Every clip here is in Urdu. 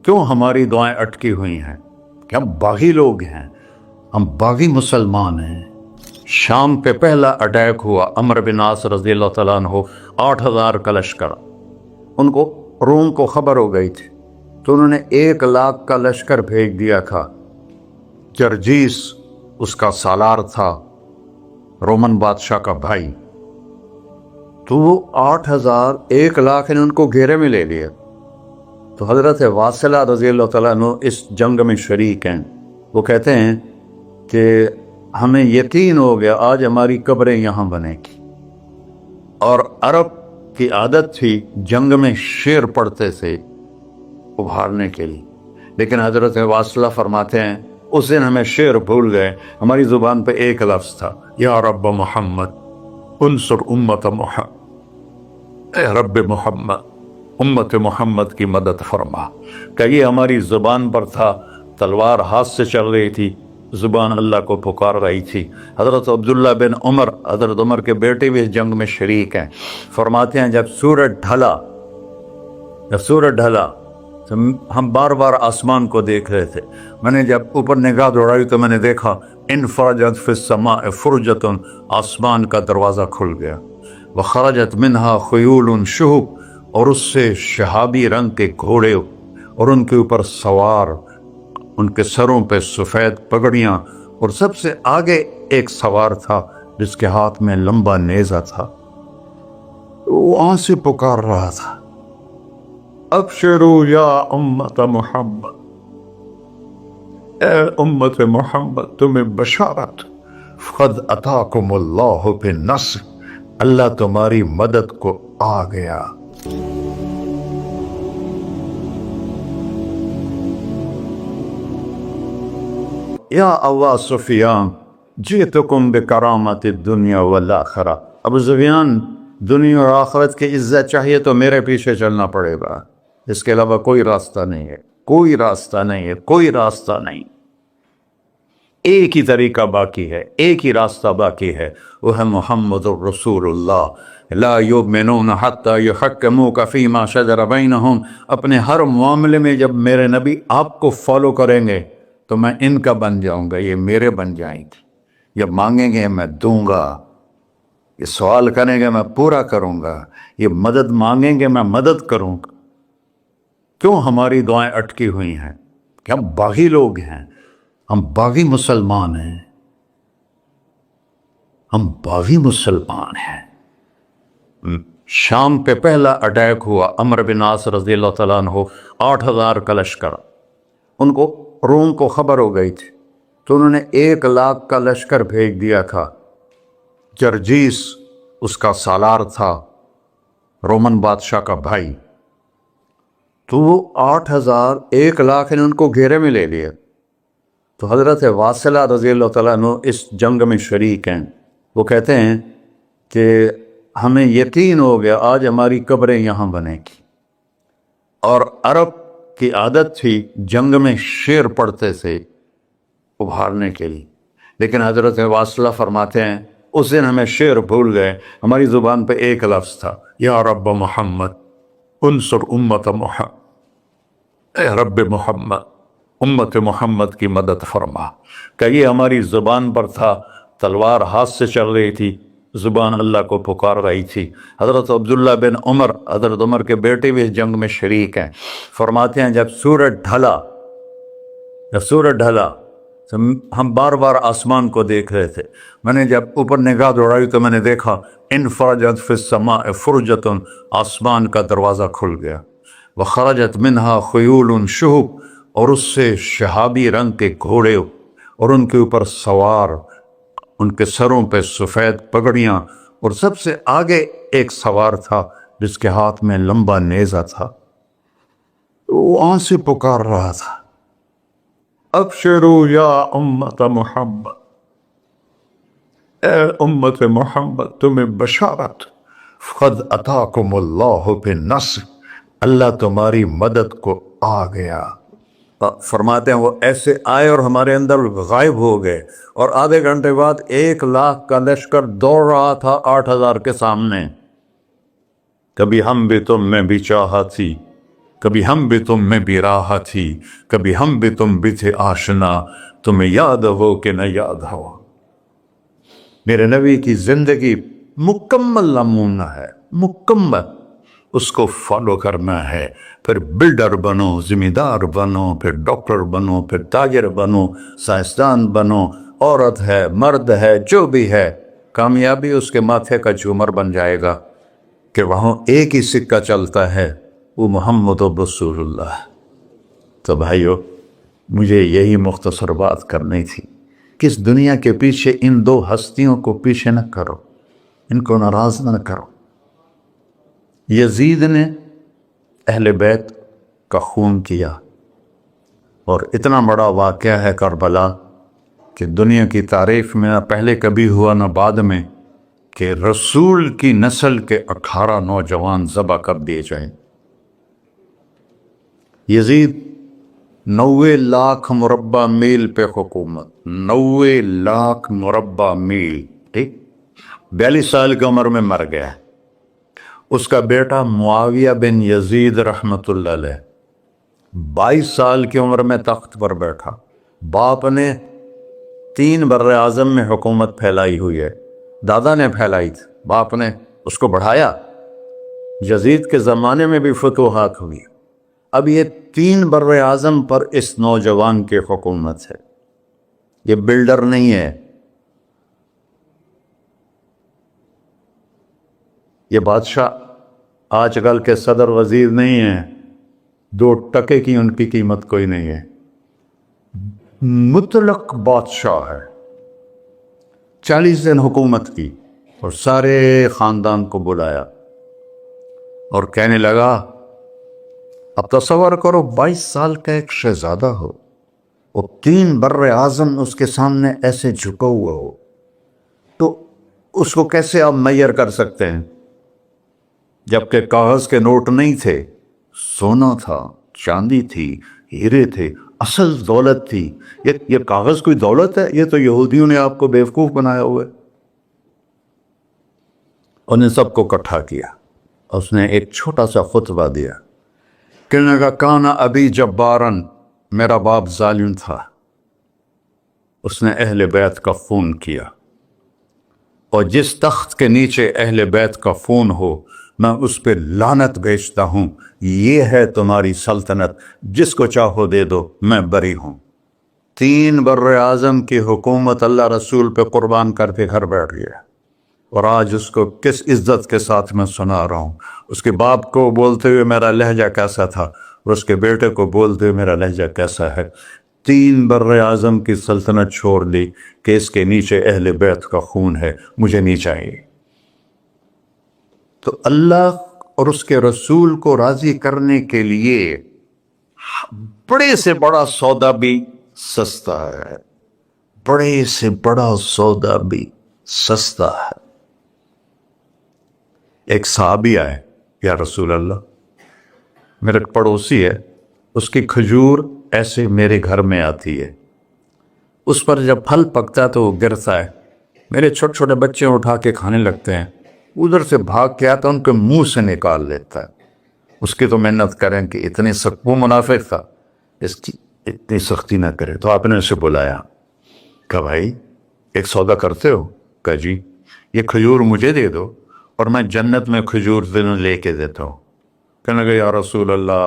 کیوں ہماری دعائیں اٹکی ہوئی ہیں کہ ہم باغی لوگ ہیں، ہم باغی مسلمان ہیں۔ شام پہ پہلا اٹیک ہوا، عمرو بن عاص رضی اللہ تعالیٰ عنہ، 8,000 کا لشکر، ان کو روم کو خبر ہو گئی تھی تو انہوں نے 1,00,000 کا لشکر بھیج دیا تھا۔ جرجیس اس کا سالار تھا، رومن بادشاہ کا بھائی، تو وہ 8,000 1,00,000 نے ان کو گھیرے میں لے لیا۔ تو حضرت واصلہ رضی اللہ تعالیٰ عنہ اس جنگ میں شریک ہیں۔ وہ کہتے ہیں کہ ہمیں یقین ہو گیا آج ہماری قبریں یہاں بنے گی، اور عرب کی عادت تھی جنگ میں شعر پڑھتے تھے ابھارنے کے لیے، لیکن حضرت واصلہ فرماتے ہیں اس دن ہمیں شعر بھول گئے، ہماری زبان پہ ایک لفظ تھا، یا رب محمد انصر امت محمد، اے رب محمد امت محمد کی مدد فرما۔ کہ یہ ہماری زبان پر تھا، تلوار ہاتھ سے چل رہی تھی، زبان اللہ کو پکار رہی تھی۔ حضرت عبداللہ بن عمر، حضرت عمر کے بیٹے بھی اس جنگ میں شریک ہیں، فرماتے ہیں جب سورج ڈھلا تو ہم بار بار آسمان کو دیکھ رہے تھے، میں نے جب اوپر نگاہ دوڑائی تو میں نے دیکھا انفرجت فی السماء فرجۃ، آسمان کا دروازہ کھل گیا، وخرجت منہا خیول شہب، اور اس سے شہابی رنگ کے گھوڑے اور ان کے اوپر سوار، ان کے سروں پہ سفید پگڑیاں، اور سب سے آگے ایک سوار تھا جس کے ہاتھ میں لمبا نیزہ تھا، وہ وہاں سے پکار رہا تھا، ابشروا یا امت محمد، اے امت محمد تمہیں بشارت، قد اتاکم اللہ بالنصر، اللہ تمہاری مدد کو آ گیا۔ یا ابا سفیان جئتکم بکرامت الدنیا والآخرہ، ابو سفیان دنیا اور آخرت کی عزت چاہیے تو میرے پیچھے چلنا پڑے گا، اس کے علاوہ کوئی راستہ نہیں ہے، کوئی راستہ نہیں ہے، کوئی راستہ نہیں۔ ایک ہی طریقہ باقی ہے، ایک ہی راستہ باقی ہے، وہ ہے محمد الرسول اللہ۔ لا یؤمنون حتی یحکموک فیما شجر بینہم، اپنے ہر معاملے میں جب میرے نبی آپ کو فالو کریں گے تو میں ان کا بن جاؤں گا، یہ میرے بن جائیں گے، یہ مانگیں گے میں دوں گا، یہ سوال کریں گے میں پورا کروں گا، یہ مدد مانگیں گے میں مدد کروں گا۔ کیوں ہماری دعائیں اٹکی ہوئی ہیں کہ ہم باغی لوگ ہیں، ہم باغی مسلمان ہیں، ہم باغی مسلمان ہیں۔ شام پہ پہلا اٹیک ہوا، عمرو بن عاص رضی اللہ تعالیٰ عنہ، 8,000 کا لشکر، ان کو روم کو خبر ہو گئی تھی تو انہوں نے 1,00,000 کا لشکر بھیج دیا تھا۔ جرجیس اس کا سالار تھا، رومن بادشاہ کا بھائی، تو وہ 8,000 1,00,000 نے ان کو گھیرے میں لے لیا۔ تو حضرت واصلہ رضی اللہ تعالیٰ عنہ اس جنگ میں شریک ہیں۔ وہ کہتے ہیں کہ ہمیں یقین ہو گیا آج ہماری قبریں یہاں بنے گی، اور عرب کی عادت تھی جنگ میں شعر پڑھتے تھے ابھارنے کے لیے، لیکن حضرت واصلہ فرماتے ہیں اس دن ہمیں شعر بھول گئے، ہماری زبان پہ ایک لفظ تھا، یا رب محمد انصر امت محمد، اے رب محمد امت محمد کی مدد فرما۔ کہ یہ ہماری زبان پر تھا، تلوار ہاتھ سے چل رہی تھی، زبان اللہ کو پکار رہی تھی۔ حضرت عبداللہ بن عمر، حضرت عمر کے بیٹے بھی اس جنگ میں شریک ہیں، فرماتے ہیں جب سورج ڈھلا تو ہم بار بار آسمان کو دیکھ رہے تھے، میں نے جب اوپر نگاہ دوڑائی تو میں نے دیکھا انفرجت فی السماء فرجۃ، آسمان کا دروازہ کھل گیا، وخرجت منہا خیول شہب، اور اس سے شہابی رنگ کے گھوڑے اور ان کے اوپر سوار، ان کے سروں پہ سفید پگڑیاں، اور سب سے آگے ایک سوار تھا جس کے ہاتھ میں لمبا نیزہ تھا، وہ وہاں سے پکار رہا تھا، ابشروا یا امت محمد، اے امت محمد تمہیں بشارت، قد اتاکم اللہ بالنصر، اللہ تمہاری مدد کو آ گیا۔ فرماتے ہیں وہ ایسے آئے اور ہمارے اندر غائب ہو گئے، اور آدھے گھنٹے بعد 1,00,000 کا لشکر دوڑ رہا تھا 8,000 کے سامنے۔ کبھی ہم بھی تم میں بھی چاہا تھی، کبھی ہم بھی تم میں بھی راہ تھی، کبھی ہم بھی تم بھی تھے آشنا، تمہیں یاد ہو کہ نہ یاد ہو۔ میرے نبی کی زندگی مکمل نمونہ ہے، مکمل، اس کو فالو کرنا ہے۔ پھر بلڈر بنو، ذمہ دار بنو، پھر ڈاکٹر بنو، پھر تاجر بنو، سائنسدان بنو، عورت ہے مرد ہے جو بھی ہے، کامیابی اس کے ماتھے کا جھومر بن جائے گا کہ وہاں ایک ہی سکہ چلتا ہے، وہ محمد رسول اللہ۔ تو بھائیو، مجھے یہی مختصر بات کرنی تھی کہ اس دنیا کے پیچھے ان دو ہستیوں کو پیچھے نہ کرو، ان کو ناراض نہ کرو۔ یزید نے اہل بیت کا خون کیا، اور اتنا بڑا واقعہ ہے کربلا کہ دنیا کی تاریخ میں نہ پہلے کبھی ہوا نہ بعد میں کہ رسول کی نسل کے 18 نوجوان ذبح کر دیے جائیں۔ یزید 90 لاکھ مربع میل پہ حکومت، 90 لاکھ مربع میل، ٹھیک، 42 سال کی عمر میں مر گیا۔ اس کا بیٹا معاویہ بن یزید رحمۃ اللہ علیہ 22 سال کی عمر میں تخت پر بیٹھا۔ باپ نے 3 بر اعظم میں حکومت پھیلائی ہوئی ہے، دادا نے پھیلائی تھی، باپ نے اس کو بڑھایا۔ یزید کے زمانے میں بھی فتوحات ہوئی، اب یہ 3 بر اعظم پر اس نوجوان کی حکومت ہے۔ یہ بلڈر نہیں ہے، یہ بادشاہ آج کل کے صدر وزیر نہیں ہیں، 2 ٹکے کی ان کی قیمت کوئی نہیں ہے، مطلق بادشاہ ہے۔ 40 دن حکومت کی اور سارے خاندان کو بلایا اور کہنے لگا، اب تصور کرو 22 سال کا ایک شہزادہ ہو، وہ 3 بر اعظم اس کے سامنے ایسے جھکا ہوا ہو، تو اس کو کیسے آپ میئر کر سکتے ہیں؟ جبکہ کاغذ کے نوٹ نہیں تھے، سونا تھا، چاندی تھی، ہیرے تھے، اصل دولت تھی۔ یہ کاغذ کوئی دولت ہے؟ یہ تو یہودیوں نے آپ کو بیوقوف بنایا ہوا ہے۔ انہیں سب کو اکٹھا کیا، اس نے ایک چھوٹا سا خطبہ دیا، کہنے لگا، کانا ابی جبارن، میرا باپ ظالم تھا، اس نے اہل بیت کا خون کیا، اور جس تخت کے نیچے اہل بیت کا خون ہو میں اس پہ لعنت بھیجتا ہوں۔ یہ ہے تمہاری سلطنت، جس کو چاہو دے دو، میں بری ہوں۔ 3 بر اعظم کی حکومت اللہ رسول پہ قربان کر کے گھر بیٹھ گیا، اور آج اس کو کس عزت کے ساتھ میں سنا رہا ہوں۔ اس کے باپ کو بولتے ہوئے میرا لہجہ کیسا تھا، اور اس کے بیٹے کو بولتے ہوئے میرا لہجہ کیسا ہے۔ 3 بر اعظم کی سلطنت چھوڑ دی کہ اس کے نیچے اہل بیت کا خون ہے، مجھے نہیں چاہیے۔ تو اللہ اور اس کے رسول کو راضی کرنے کے لیے بڑے سے بڑا سودا بھی سستا ہے، بڑے سے بڑا سودا بھی سستا ہے۔ ایک صحابی آئے، یا رسول اللہ، میرے پڑوسی ہے، اس کی کھجور ایسے میرے گھر میں آتی ہے، اس پر جب پھل پکتا ہے تو وہ گرتا ہے، میرے چھوٹے چھوٹے بچے اٹھا کے کھانے لگتے ہیں، ادھر سے بھاگ کے آتا ان کے منہ سے نکال لیتا ہے۔ اس کی تو محنت کریں کہ اتنی سخت، وہ منافق تھا، اس کی اتنی سختی نہ کرے۔ تو آپ نے اسے بلایا، کہا بھائی ایک سودا کرتے ہو؟ کہا جی، یہ کھجور مجھے دے دو اور میں جنت میں کھجور دن لے کے دیتا ہوں۔ کہنے لگا، یا رسول اللہ،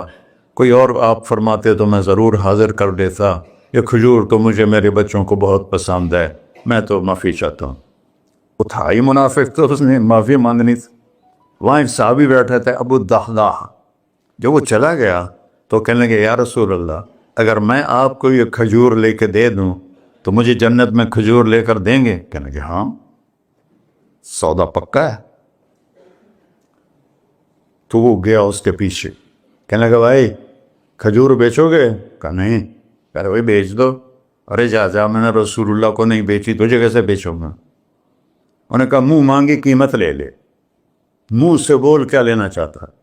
کوئی اور آپ فرماتے تو میں ضرور حاضر کر دیتا، یہ کھجور تو مجھے میرے بچوں کو بہت پسند ہے، میں تو معافی چاہتا ہوں۔ اٹھائی منافق، تو اس نے معافی مانگنی تھی۔ وہاں ایک صحابی بیٹھے تھے، ابو الدحداح، جب وہ چلا گیا تو کہنے لگے، یا رسول اللہ، اگر میں آپ کو یہ کھجور لے کے دے دوں تو مجھے جنت میں کھجور لے کر دیں گے؟ کہنے لگے، ہاں، سودا پکا ہے۔ تو وہ گیا اس کے پیچھے، کہنے لگا، بھائی کھجور بیچو گے؟ کہا نہیں۔ کہہ رہے، بھائی بیچ دو۔ ارے جا، میں نے رسول اللہ کو نہیں بیچی، تجھے کیسے بیچوں گا؟ انہوں نے کہا، منہ مانگی قیمت لے لے۔ منہ سے بول کیا لینا چاہتا ہے؟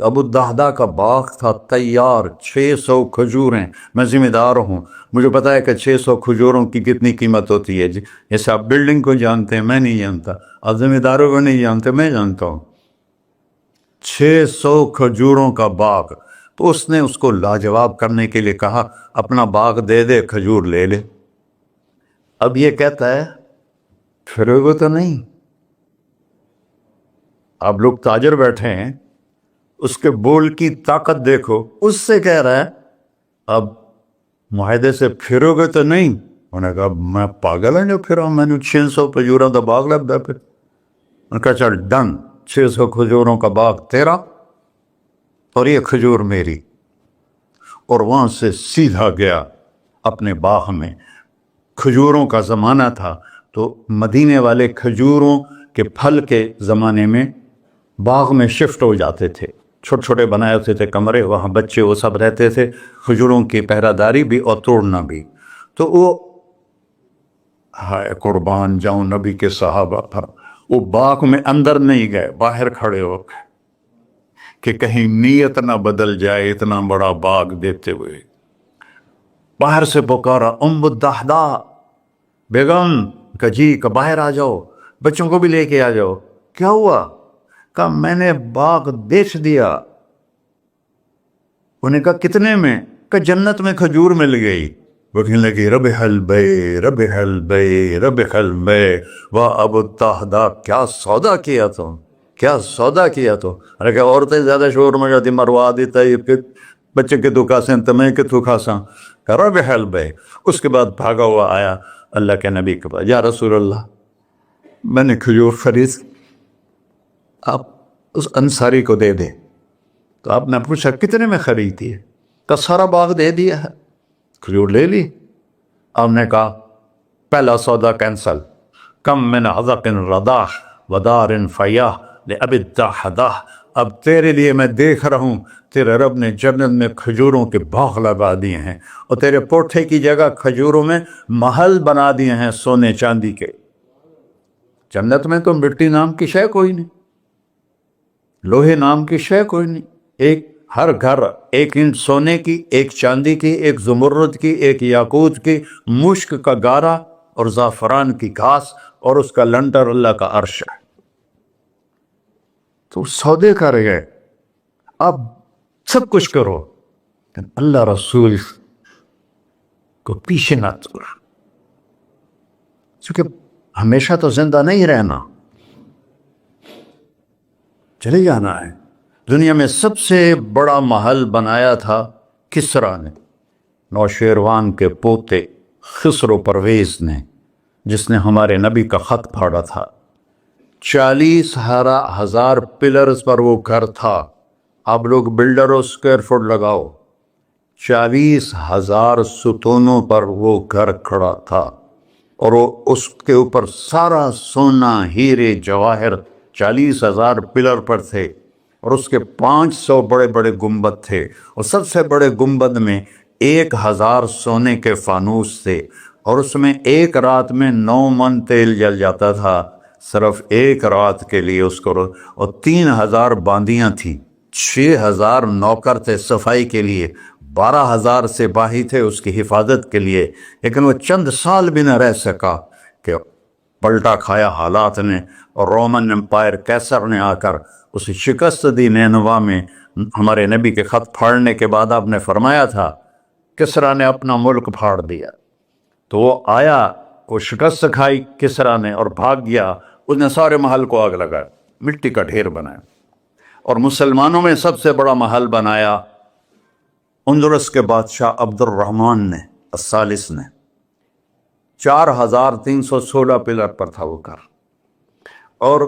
ابو الدحداح کا باغ تھا تیار، 600 کھجوریں، میں ذمہ دار ہوں، مجھے پتا ہے کہ 600 کھجوروں کی کتنی قیمت ہوتی ہے۔ جیسے آپ بلڈنگ کو جانتے ہیں، میں نہیں جانتا، آپ ذمہ داروں کو نہیں جانتے، میں جانتا ہوں۔ 600 کھجوروں کا باغ، تو اس نے اس کو لاجواب کرنے کے لیے کہا اپنا باغ دے دے، کھجور لے لے۔ اب یہ کہتا ہے پھرے گا تو نہیں؟ آپ لوگ تاجر بیٹھے ہیں، اس کے بول کی طاقت دیکھو، اس سے کہہ رہا ہے اب معاہدے سے پھرو گے تو نہیں؟ انہوں نے کہا میں پاگل ہیں جو پھرا، میں نے 600 کھجوروں کا باغ لگ گیا۔ پھر انہوں نے کہا چل ڈن، 600 کھجوروں کا باغ تیرا اور یہ کھجور میری۔ اور وہاں سے سیدھا گیا اپنے باغ میں۔ کھجوروں کا زمانہ تھا تو مدینے والے کھجوروں کے پھل کے زمانے میں باغ میں شفٹ ہو جاتے تھے، چھوٹے چھوٹے بنائے ہوتے تھے کمرے، وہاں بچے وہ سب رہتے تھے، کھجوروں کی پہرہ داری بھی اور توڑنا بھی۔ تو وہ ہائے قربان جاؤں نبی کے صحابہ پر، وہ باغ میں اندر نہیں گئے، باہر کھڑے ہو گئے کہ کہیں نیت نہ بدل جائے اتنا بڑا باغ دیتے ہوئے۔ باہر سے پکارا ام الدحداء، بیگم کہ جی کہ باہر آ جاؤ، بچوں کو بھی لے کے آ جاؤ۔ کیا ہوا؟ کہا میں نے باغ بیچ دیا۔ انہیں کہا کتنے میں؟ کہ جنت میں کھجور مل گئی۔ وہ کہنے لگی ربح البیع ربح البیع ربح البیع، واہ ابو الدحداء کیا سودا کیا تم، کیا سودا کیا تو۔ ارے کہ عورتیں زیادہ شور میں جاتی مروا دیتا ہے کہ بچے کے تو کھاسیں تمہیں کہ تو کھاساں، کہ ربح البیع۔ اس کے بعد بھاگا ہوا آیا اللہ کے نبی کے پاس، یا رسول اللہ میں نے کھجور خرید، آپ اس انصاری کو دے دیں۔ تو آپ نے پوچھا کتنے میں خریدی ہے؟ کہ سارا باغ دے دیا ہے، کھجور لے لی۔ آپ نے کہا پہلا سودا کینسل، کم من عذق رداح ودار فیاح لأبی الدحداء۔ اب تیرے لیے میں دیکھ رہا ہوں تیرے رب نے جنت میں کھجوروں کے باغ لگا دیے ہیں، اور تیرے پوٹھے کی جگہ کھجوروں میں محل بنا دیے ہیں سونے چاندی کے۔ جنت میں تو مٹی نام کی شے کوئی نہیں، لوہے نام کی شے کوئی نہیں، ایک ہر گھر ایک انچ سونے کی، ایک چاندی کی، ایک زمرد کی، ایک یاقوت کی، مشک کا گارا اور زعفران کی گھاس، اور اس کا لنٹر اللہ کا عرش ہے۔ تو سودے کر گئے، اب سب کچھ کرو لیکن اللہ رسول کو پیچھے نہ چھوڑ، کیونکہ ہمیشہ تو زندہ نہیں رہنا، چلے جانا ہے۔ دنیا میں سب سے بڑا محل بنایا تھا کسریٰ نے، نوشیروان کے پوتے خسرو پرویز نے، جس نے ہمارے نبی کا خط پھاڑا تھا۔ 40,000 پلرز پر وہ گھر تھا۔ آپ لوگ بلڈروں اسکوائر فٹ لگاؤ، 40,000 ستونوں پر وہ گھر کھڑا تھا، اور وہ اس کے اوپر سارا سونا ہیرے جواہر 40,000 پلر پر تھے، اور اس کے 500 بڑے بڑے گنبد تھے، اور سب سے بڑے گنبد میں 1,000 سونے کے فانوس تھے، اور اس میں ایک رات میں 9 من تیل جل جاتا تھا، صرف ایک رات کے لیے اس کو، اور 3,000 باندیاں تھیں، 6,000 نوکر تھے صفائی کے لیے، 12,000 سپاہی تھے اس کی حفاظت کے لیے، لیکن وہ چند سال بھی نہ رہ سکا کہ پلٹا کھایا حالات نے، اور رومن امپائر کیسر نے آ کر اسے شکست دی۔ نینوا میں ہمارے نبی کے خط پھاڑنے کے بعد آپ نے فرمایا تھا کسریٰ نے اپنا ملک پھاڑ دیا، تو وہ آیا، وہ شکست کھائی کسریٰ نے اور بھاگ گیا، اس نے سارے محل کو آگ لگایا، مٹی کا ڈھیر بنایا، اور مسلمانوں میں سب سے بڑا محل بنایا اندلس کے بادشاہ عبد الرحمن نے الثالث نے، 4,316 پلر پر تھا وہ گھر، اور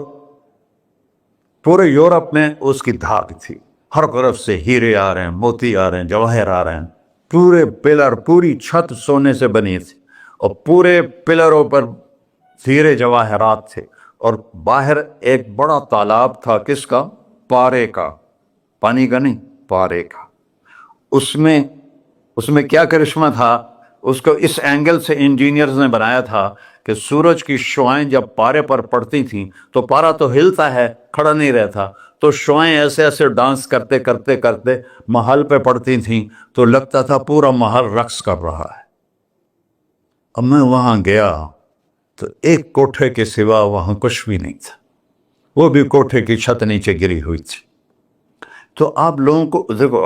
پورے یورپ میں اس کی دھاک تھی، ہر طرف سے ہیرے آ رہے ہیں، موتی آ رہے ہیں، جواہر آ رہے ہیں، پورے پلر پوری چھت سونے سے بنی تھی، اور پورے پلروں پر ہیرے جواہرات تھے، اور باہر ایک بڑا تالاب تھا، کس کا؟ پارے کا، پانی کا نہیں، پارے کا۔ اس میں کیا کرشمہ تھا، اس کو اس اینگل سے انجینئرز نے بنایا تھا کہ سورج کی شعائیں جب پارے پر پڑتی تھیں تو پارا تو ہلتا ہے، کھڑا نہیں رہتا، تو شعائیں ایسے ایسے ڈانس کرتے کرتے کرتے محل پہ پڑتی تھیں، تو لگتا تھا پورا محل رقص کر رہا ہے۔ اب میں وہاں گیا تو ایک کوٹھے کے سوا وہاں کچھ بھی نہیں تھا، وہ بھی کوٹھے کی چھت نیچے گری ہوئی تھی۔ تو آپ لوگوں کو دیکھو،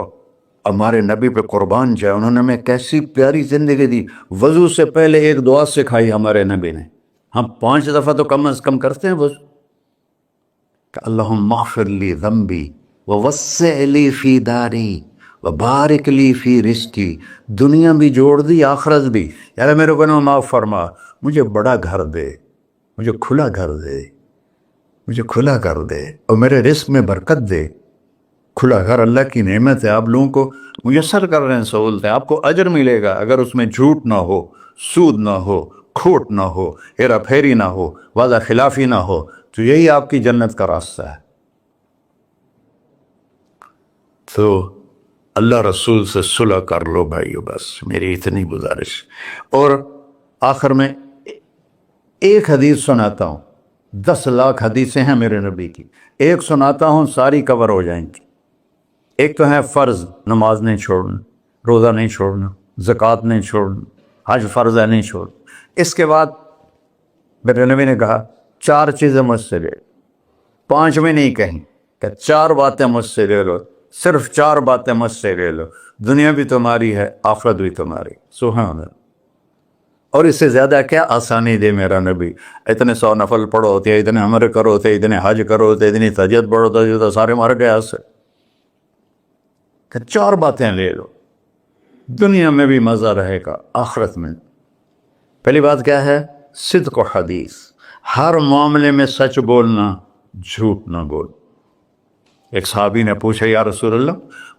ہمارے نبی پہ قربان جائے، انہوں نے ہمیں کیسی پیاری زندگی دی. وضو سے پہلے ایک دعا سکھائی ہمارے نبی نے. ہم 5 دفعہ تو کم از کم کرتے ہیں وضو کہ اللہم اغفر لی ذنبی ووسع لی فی داری وبارک لی فی رزقی. دنیا بھی جوڑ دی، آخرت بھی. یار میرے کو معاف فرما، مجھے بڑا گھر دے، مجھے کھلا گھر دے، مجھے کھلا کر دے، اور میرے رزق میں برکت دے. کھلا گھر اللہ کی نعمت ہے، آپ لوگوں کو میسر کر رہے ہیں سہولتیں. آپ کو اجر ملے گا اگر اس میں جھوٹ نہ ہو، سود نہ ہو، کھوٹ نہ ہو، ہیرا پھیری نہ ہو، وعدہ خلافی نہ ہو. تو یہی آپ کی جنت کا راستہ ہے. تو اللہ رسول سے صلح کر لو بھائیو، بس میری اتنی گزارش. اور آخر میں ایک حدیث سناتا ہوں. 10 لاکھ حدیثیں ہیں میرے نبی کی، ایک سناتا ہوں، ساری کور ہو جائیں گی. ایک تو ہے فرض، نماز نہیں چھوڑنا، روزہ نہیں چھوڑنا، زکوٰۃ نہیں چھوڑنا، حج فرض ہے نہیں چھوڑنا. اس کے بعد میرے نبی نے کہا 4 چیزیں مجھ سے لے لو. 5 میں نہیں کہیں کہ 4 باتیں مجھ سے لے لو، صرف 4 باتیں مجھ سے لے لو، دنیا بھی تمہاری ہے، آخرت بھی تمہاری. سبحان اللہ. اور اس سے زیادہ کیا آسانی دے میرا نبی. اتنے 100 نفل پڑھو ہوتے، اتنے عمر کرو ہوتے، اتنے حج کرو ہوتے، اتنی تہجد پڑھو ہوتے، تو سارے مر گئے آج سے. کہ 4 باتیں لے لو، دنیا میں بھی مزہ رہے گا، آخرت میں. پہلی بات کیا ہے؟ صدق و حدیث. ہر معاملے میں سچ بولنا، جھوٹ نہ بول. ایک صحابی نے پوچھا یا رسول اللہ،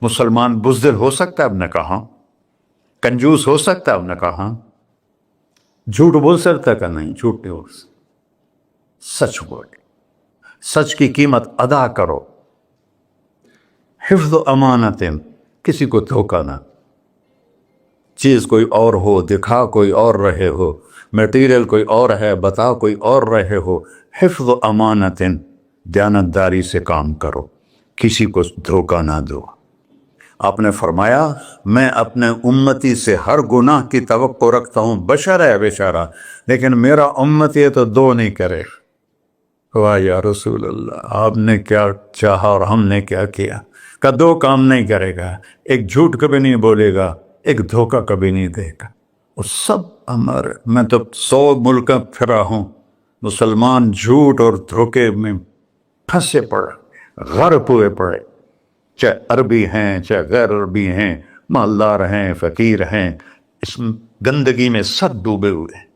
مسلمان بزدل ہو سکتا ہے؟ اب نے کہا. کنجوس ہو سکتا ہے؟ اب نے کہا. جھوٹ بول سکتا ہے؟ کہ نہیں، جھوٹ نہیں بول سکتا. سچ بولے، سچ کی قیمت ادا کرو. حفظ و امانت، کسی کو دھوکہ نہ. چیز کوئی اور ہو، دکھا کوئی اور رہے ہو، میٹیریل کوئی اور ہے، بتا کوئی اور رہے ہو. حفظ و امانت، دیانتداری سے کام کرو، کسی کو دھوکہ نہ دو. آپ نے فرمایا میں اپنے امتی سے ہر گناہ کی توقع رکھتا ہوں، بشر ہے بیچارہ، لیکن میرا امتی ہے تو 2 نہیں کرے. واہ یا رسول اللہ، آپ نے کیا چاہا اور ہم نے کیا کیا. کہ 2 کام نہیں کرے گا، ایک جھوٹ کبھی نہیں بولے گا، ایک دھوکہ کبھی نہیں دے گا. اور سب ہمارے، میں تو 100 ملک پھرا ہوں، مسلمان جھوٹ اور دھوکے میں پھنسے پڑے، غرق ہوئے پڑے. چاہے عربی ہیں، چاہے غیر عربی ہیں، مالدار ہیں، فقیر ہیں، اس گندگی میں سب ڈوبے ہوئے ہیں.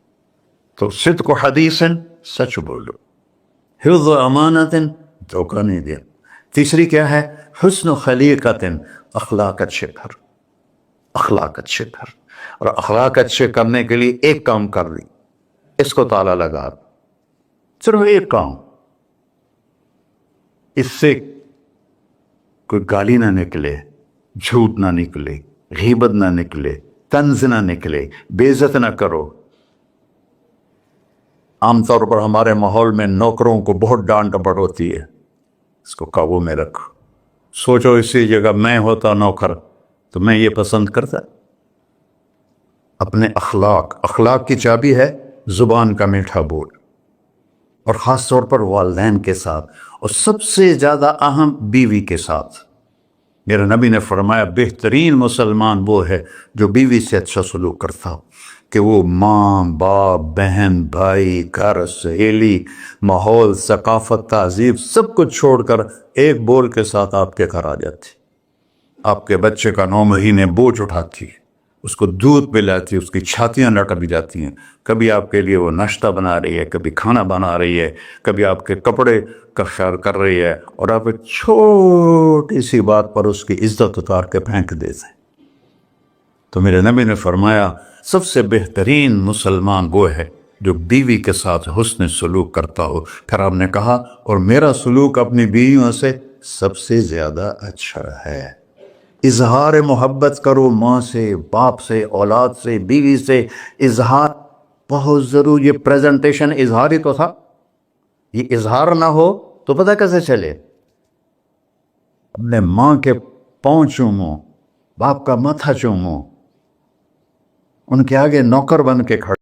تو صدق و حدیث، سچ بولو. حفظ و امانت، دھوکہ نہیں دیا. تیسری کیا ہے؟ حسن و خلیقت، اخلاق اچھے کر. اخلاق اچھے کر. اور اخلاق اچھے کرنے کے لیے ایک کام کر لی، اس کو تالا لگا، صرف ایک کام. اس سے کوئی گالی نہ نکلے، جھوٹ نہ نکلے، غیبت نہ نکلے، طنز نہ نکلے، بے عزت نہ کرو. عام طور پر ہمارے ماحول میں نوکروں کو بہت ڈانٹ ڈپٹ ہوتی ہے، اس کو قابو میں رکھو. سوچو اسی جگہ میں ہوتا نوکر تو میں یہ پسند کرتا. اپنے اخلاق کی چابی ہے زبان کا میٹھا بول، اور خاص طور پر والدین کے ساتھ، اور سب سے زیادہ اہم بیوی کے ساتھ. میرے نبی نے فرمایا بہترین مسلمان وہ ہے جو بیوی سے اچھا سلوک کرتا ہو، کہ وہ ماں، باپ، بہن، بھائی، گھر، سہیلی، ماحول، ثقافت، تہذیب سب کچھ چھوڑ کر ایک بول کے ساتھ آپ کے گھر آ جاتی. آپ کے بچے کا 9 مہینے بوجھ اٹھاتی، اس کو دودھ پلاتی، اس کی چھاتیاں لٹک جاتی ہیں. کبھی آپ کے لیے وہ ناشتہ بنا رہی ہے، کبھی کھانا بنا رہی ہے، کبھی آپ کے کپڑے کا خیال کر رہی ہے، اور آپ ایک چھوٹی سی بات پر اس کی عزت اتار کے پھینک دیتے. تو میرے نبی نے فرمایا سب سے بہترین مسلمان وہ ہے جو بیوی کے ساتھ حسن سلوک کرتا ہو. پھر آپ نے کہا اور میرا سلوک اپنی بیویوں سے سب سے زیادہ اچھا ہے. اظہار محبت کرو، ماں سے، باپ سے، اولاد سے، بیوی سے. اظہار بہت ضروری. یہ پریزنٹیشن اظہار ہی تو تھا. یہ اظہار نہ ہو تو پتہ کیسے چلے؟ اپنے ماں کے پاؤں چومو، باپ کا ماتھا چومو، ان کے آگے نوکر بن کے کھڑے